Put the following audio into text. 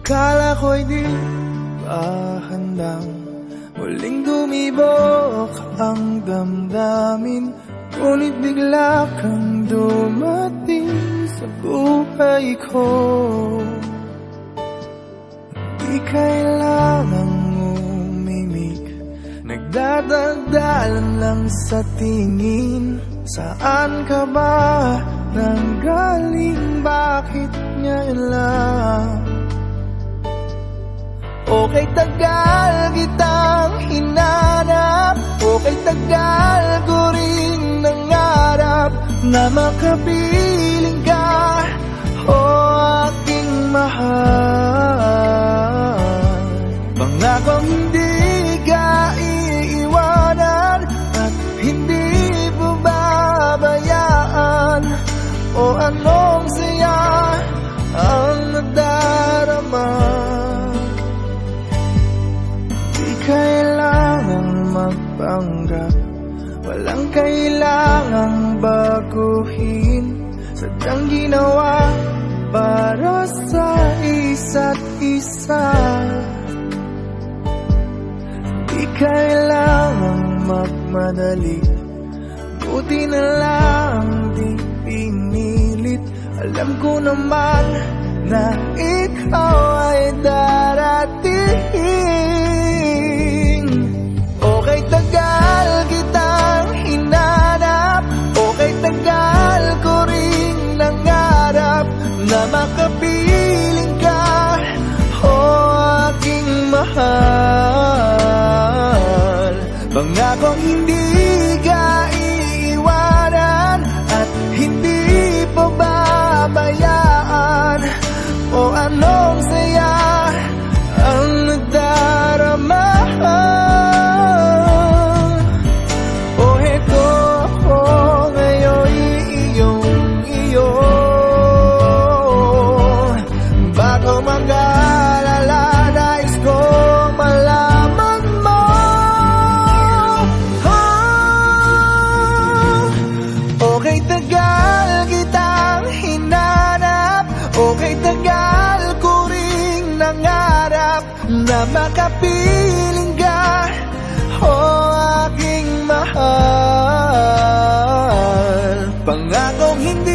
Akala ko'y di pa handang muling dumibok ang damdamin, ngunit bigla kang dumating sa buhay ko. Di kailangang umimik, nagdadagdalan lang sa tingin. Saan ka ba nanggaling? Bakit ngayon lang? Okay, tagal kitang hinanap, okay, tagal ko rin nangarap na makapiling ka, o aking mahal. Pangakong hindi ka iiwanan at hindi babayaan, o anong saya ang nadarama. Di kailangang magpanggap, walang kailangang baguhin, sadyang ginawa para sa isa't isa. Di kailangang magmadali, buti na lang di pinilit. Alam ko naman na ikaw ay darating. Okay, tagal kitang hinanap, okay, tagal ko rin nangarap na makapiling ka, o aking mahal. Pangakong hindi ka iiwanan at hindi pababayaan, o anong saya ang nadarama. O heto ako ngayon, iyo. Bago mag-alala, nais kong malaman mo, okay, tagal kitang hinanap, okay, tagal ko ring nangarap na makapiling ka, o aking mahal. Pangakong hindi